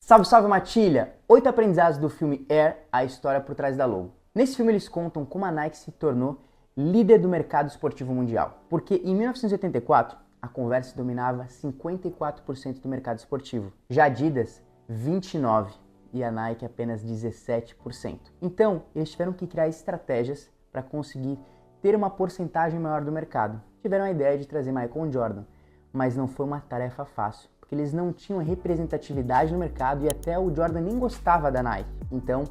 Salve, salve Matilha! 8 aprendizados do filme Air, a história por trás da logo. Nesse filme eles contam como a Nike se tornou líder do mercado esportivo mundial. Porque em 1984, a Converse dominava 54% do mercado esportivo. Já a Adidas, 29%. E a Nike apenas 17%. Então, eles tiveram que criar estratégias para conseguir ter uma porcentagem maior do mercado. Tiveram a ideia de trazer Michael Jordan, mas não foi uma tarefa fácil, porque eles não tinham representatividade no mercado e até o Jordan nem gostava da Nike. Então,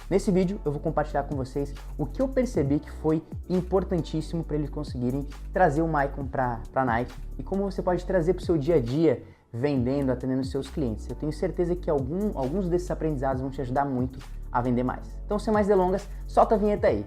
nesse vídeo eu vou compartilhar com vocês o que eu percebi que foi importantíssimo para eles conseguirem trazer o Michael para a Nike e como você pode trazer para o seu dia a dia, vendendo, atendendo seus clientes. Eu tenho certeza que alguns desses aprendizados vão te ajudar muito a vender mais. Então, sem mais delongas, solta a vinheta aí.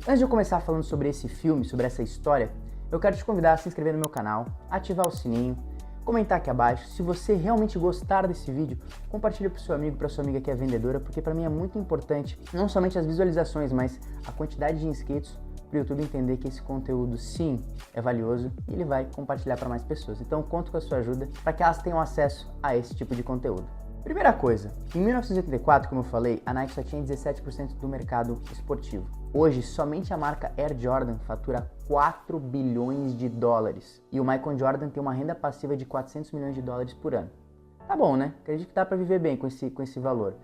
Antes de eu começar falando sobre esse filme, sobre essa história, eu quero te convidar a se inscrever no meu canal, ativar o sininho, comentar aqui abaixo. Se você realmente gostar desse vídeo, compartilhe para o seu amigo, para sua amiga que é vendedora, porque para mim é muito importante, não somente as visualizações, mas a quantidade de inscritos para o YouTube entender que esse conteúdo sim é valioso e ele vai compartilhar para mais pessoas. Então conto com a sua ajuda para que elas tenham acesso a esse tipo de conteúdo. Primeira coisa, em 1984, como eu falei, a Nike só tinha 17% do mercado esportivo. Hoje, somente a marca Air Jordan fatura 4 bilhões de dólares e o Michael Jordan tem uma renda passiva de 400 milhões de dólares por ano. Tá bom, né? Acredito que dá para viver bem com esse valor.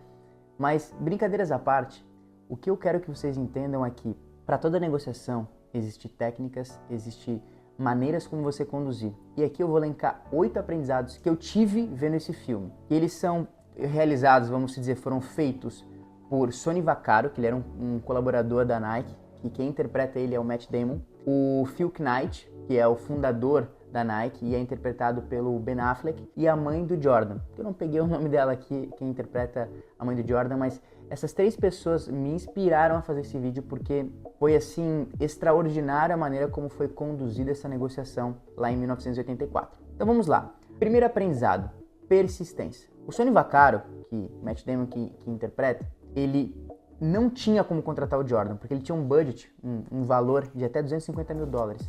Mas, brincadeiras à parte, o que eu quero que vocês entendam é que para toda negociação existem técnicas, existem maneiras como você conduzir. E aqui eu vou elencar 8 aprendizados que eu tive vendo esse filme. E eles são realizados, vamos dizer, foram feitos por Sonny Vaccaro, que ele era um colaborador da Nike, que quem interpreta ele é o Matt Damon. O Phil Knight, que é o fundador da Nike e é interpretado pelo Ben Affleck. E a mãe do Jordan. Eu não peguei o nome dela aqui, quem interpreta a mãe do Jordan, mas essas 3 pessoas me inspiraram a fazer esse vídeo porque foi assim extraordinária a maneira como foi conduzida essa negociação lá em 1984. Então vamos lá. Primeiro aprendizado, persistência. O Sonny Vaccaro, que Matt Damon que interpreta, ele não tinha como contratar o Jordan, porque ele tinha um budget, um valor de até 250 mil dólares.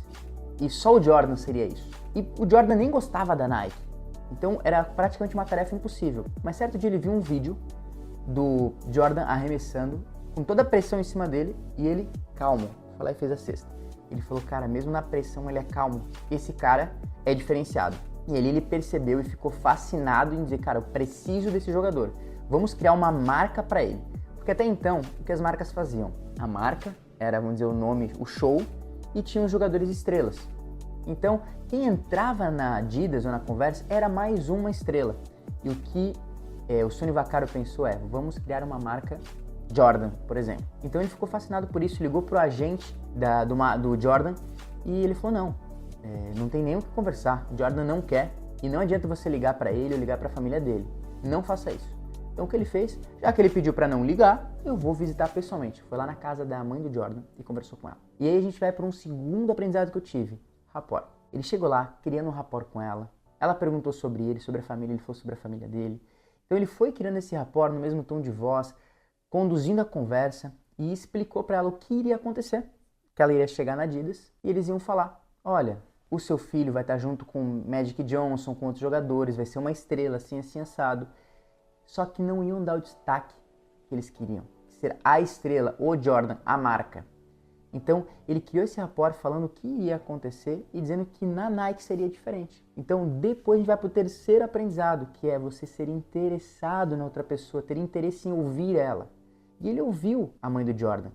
E só o Jordan seria isso. E o Jordan nem gostava da Nike. Então era praticamente uma tarefa impossível. Mas certo dia ele viu um vídeo do Jordan arremessando, com toda a pressão em cima dele, e ele, calmo, foi lá e fez a cesta. Ele falou, cara, mesmo na pressão ele é calmo. Esse cara é diferenciado. E ele percebeu e ficou fascinado em dizer, cara, eu preciso desse jogador. Vamos criar uma marca para ele. Porque até então, o que as marcas faziam? A marca era, vamos dizer, o nome, o show, e tinha os jogadores estrelas. Então, quem entrava na Adidas ou na Converse era mais uma estrela. E o que o Sonny Vaccaro pensou vamos criar uma marca Jordan, por exemplo. Então ele ficou fascinado por isso, ligou pro agente do Jordan e ele falou, não tem nem o que conversar, o Jordan não quer e não adianta você ligar para ele ou ligar para a família dele. Não faça isso. Então o que ele fez? Já que ele pediu para não ligar, eu vou visitar pessoalmente. Foi lá na casa da mãe do Jordan e conversou com ela. E aí a gente vai para um segundo aprendizado que eu tive, rapport. Ele chegou lá, criando um rapport com ela. Ela perguntou sobre ele, sobre a família, ele falou sobre a família dele. Então ele foi criando esse rapport no mesmo tom de voz, conduzindo a conversa e explicou para ela o que iria acontecer. Que ela iria chegar na Adidas e eles iam falar, olha, o seu filho vai estar junto com Magic Johnson, com outros jogadores, vai ser uma estrela assim, assim, assado. Só que não iam dar o destaque que eles queriam, ser a estrela, o Jordan, a marca. Então ele criou esse rapport falando o que ia acontecer e dizendo que na Nike seria diferente. Então depois a gente vai para o terceiro aprendizado, que é você ser interessado na outra pessoa, ter interesse em ouvir ela. E ele ouviu a mãe do Jordan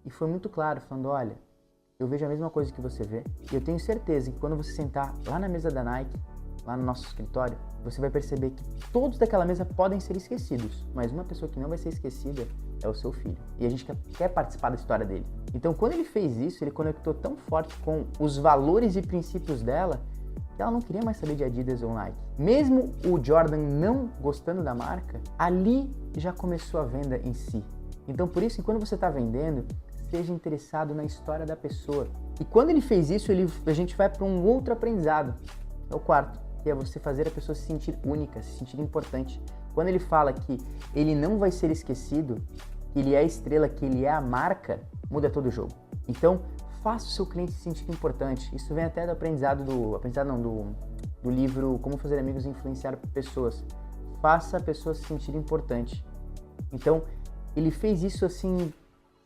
e foi muito claro, falando, olha, eu vejo a mesma coisa que você vê e eu tenho certeza que quando você sentar lá na mesa da Nike, lá no nosso escritório, você vai perceber que todos daquela mesa podem ser esquecidos, mas uma pessoa que não vai ser esquecida é o seu filho. E a gente quer participar da história dele. Então, quando ele fez isso, ele conectou tão forte com os valores e princípios dela, que ela não queria mais saber de Adidas ou Nike. Mesmo o Jordan não gostando da marca, ali já começou a venda em si. Então, por isso, quando você está vendendo, seja interessado na história da pessoa. E quando ele fez isso, a gente vai para um outro aprendizado, é o quarto, que é você fazer a pessoa se sentir única, se sentir importante. Quando ele fala que ele não vai ser esquecido, que ele é a estrela, que ele é a marca, muda todo o jogo. Então, faça o seu cliente se sentir importante. Isso vem até do do livro Como Fazer Amigos e Influenciar Pessoas. Faça a pessoa se sentir importante. Então, ele fez isso assim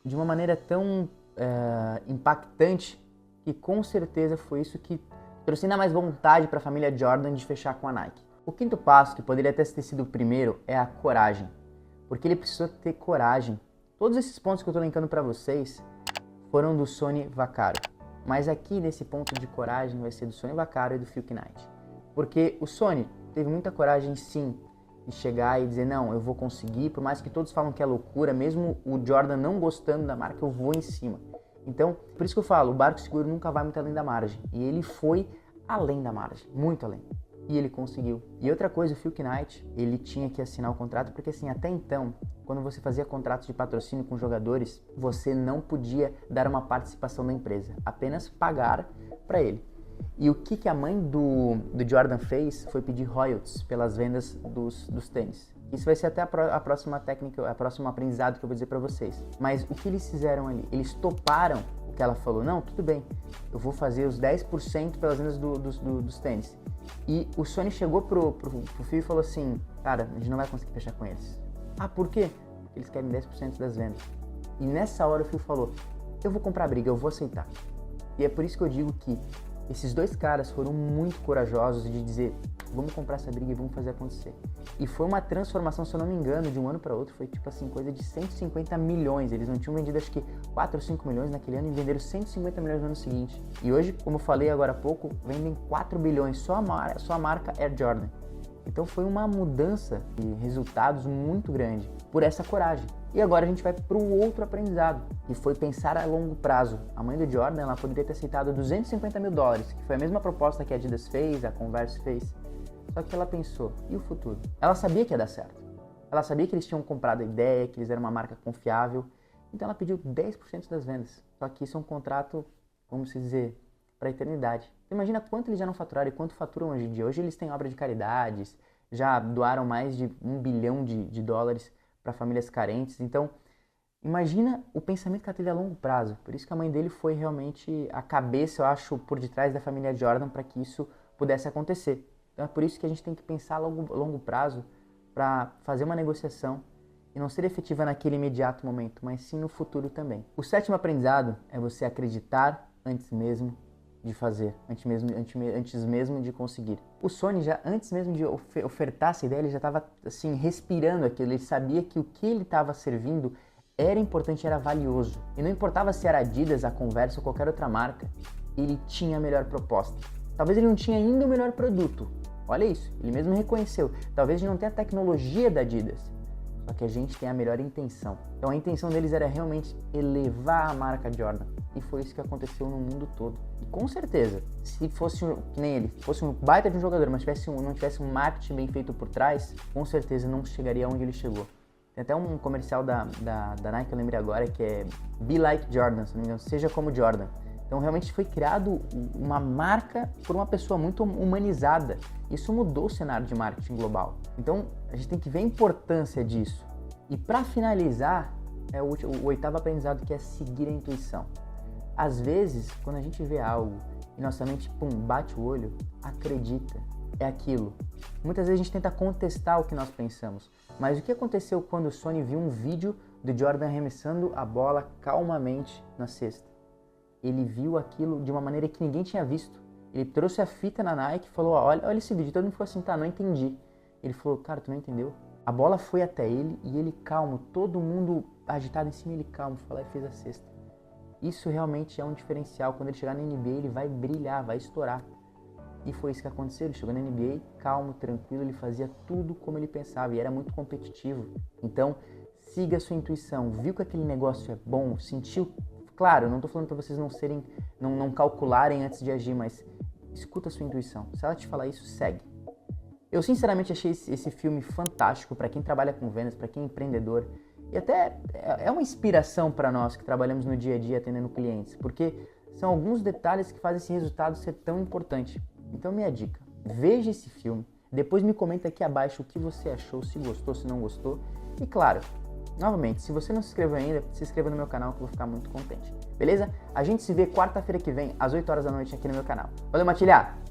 de uma maneira tão impactante que com certeza foi isso que trouxe ainda mais vontade para a família Jordan de fechar com a Nike. O quinto passo, que poderia até ter sido o primeiro, é a coragem. Porque ele precisou ter coragem. Todos esses pontos que eu estou linkando para vocês foram do Sonny Vaccaro. Mas aqui nesse ponto de coragem vai ser do Sonny Vaccaro e do Phil Knight. Porque o Sonny teve muita coragem sim de chegar e dizer, não, eu vou conseguir, por mais que todos falam que é loucura, mesmo o Jordan não gostando da marca, eu vou em cima. Então, por isso que eu falo, o barco seguro nunca vai muito além da margem. E ele foi além da margem, muito além. E ele conseguiu. E outra coisa, o Phil Knight, ele tinha que assinar o contrato, porque assim, até então, quando você fazia contratos de patrocínio com jogadores, você não podia dar uma participação da empresa, apenas pagar para ele. E o que a mãe do Jordan fez foi pedir royalties pelas vendas dos tênis. Isso vai ser até a próxima técnica, a próxima aprendizado que eu vou dizer para vocês. Mas o que eles fizeram ali? Eles toparam o que ela falou. Não, tudo bem, eu vou fazer os 10% pelas vendas dos tênis. E o Sonny chegou pro Phil e falou assim, cara, a gente não vai conseguir fechar com eles. Ah, por quê? Porque eles querem 10% das vendas. E nessa hora o Phil falou, eu vou comprar a briga, eu vou aceitar. E é por isso que eu digo que esses dois caras foram muito corajosos de dizer, vamos comprar essa briga e vamos fazer acontecer. E foi uma transformação, se eu não me engano, de um ano para outro, foi tipo assim, coisa de 150 milhões. Eles não tinham vendido acho que 4 ou 5 milhões naquele ano e venderam 150 milhões no ano seguinte. E hoje, como eu falei agora há pouco, vendem 4 bilhões, só a marca Air Jordan. Então foi uma mudança de resultados muito grande por essa coragem. E agora a gente vai para o outro aprendizado, que foi pensar a longo prazo. A mãe do Jordan, ela poderia ter aceitado $250 mil, que foi a mesma proposta que a Adidas fez, a Converse fez. Só que ela pensou, e o futuro? Ela sabia que ia dar certo. Ela sabia que eles tinham comprado a ideia, que eles eram uma marca confiável. Então ela pediu 10% das vendas. Só que isso é um contrato, vamos dizer, para a eternidade. Então, imagina quanto eles já não faturaram e quanto faturam hoje em dia. Hoje eles têm obra de caridades, já doaram mais de $1 bilhão de dólares para famílias carentes. Então, imagina o pensamento que ela teve a longo prazo. Por isso que a mãe dele foi realmente a cabeça, eu acho, por detrás da família Jordan para que isso pudesse acontecer. Então é por isso que a gente tem que pensar a longo prazo para fazer uma negociação e não ser efetiva naquele imediato momento, mas sim no futuro também. O sétimo aprendizado é você acreditar antes mesmo de fazer, antes mesmo de conseguir. O Sonny já antes mesmo de ofertar essa ideia, ele já estava assim respirando aquilo, ele sabia que o que ele estava servindo era importante, era valioso. E não importava se era Adidas, a Converse ou qualquer outra marca, ele tinha a melhor proposta. Talvez ele não tinha ainda o melhor produto. Olha isso, ele mesmo reconheceu. Talvez a gente não tenha a tecnologia da Adidas, só que a gente tem a melhor intenção. Então a intenção deles era realmente elevar a marca Jordan. E foi isso que aconteceu no mundo todo. E com certeza, se fosse, que nem ele, fosse um baita de um jogador, mas não tivesse um marketing bem feito por trás, com certeza não chegaria onde ele chegou. Tem até um comercial da Nike, eu lembrei agora, que é Be Like Jordan, se não me engano, seja como Jordan. Então realmente foi criado uma marca por uma pessoa muito humanizada. Isso mudou o cenário de marketing global. Então a gente tem que ver a importância disso. E para finalizar, é o oitavo aprendizado, que é seguir a intuição. Às vezes, quando a gente vê algo e nossa mente, bate o olho, acredita, é aquilo. Muitas vezes a gente tenta contestar o que nós pensamos. Mas o que aconteceu quando o Sonny viu um vídeo do Jordan arremessando a bola calmamente na cesta? Ele viu aquilo de uma maneira que ninguém tinha visto. Ele trouxe a fita na Nike e falou, olha esse vídeo. Todo mundo falou assim, tá, não entendi. Ele falou, cara, tu não entendeu? A bola foi até ele e ele calmo, todo mundo agitado em cima, ele calmo, foi lá e fez a cesta. Isso realmente é um diferencial. Quando ele chegar na NBA, ele vai brilhar, vai estourar. E foi isso que aconteceu. Ele chegou na NBA, calmo, tranquilo, ele fazia tudo como ele pensava e era muito competitivo. Então, siga a sua intuição. Viu que aquele negócio é bom, sentiu. Claro, eu não estou falando para vocês não calcularem antes de agir, mas escuta a sua intuição. Se ela te falar isso, segue. Eu sinceramente achei esse filme fantástico para quem trabalha com vendas, para quem é empreendedor. E até é uma inspiração para nós que trabalhamos no dia a dia atendendo clientes, porque são alguns detalhes que fazem esse resultado ser tão importante. Então minha dica, veja esse filme, depois me comenta aqui abaixo o que você achou, se gostou, se não gostou. E claro, novamente, se você não se inscreveu ainda, se inscreva no meu canal que eu vou ficar muito contente. Beleza? A gente se vê quarta-feira que vem, às 8 horas da noite aqui no meu canal. Valeu, Matilha!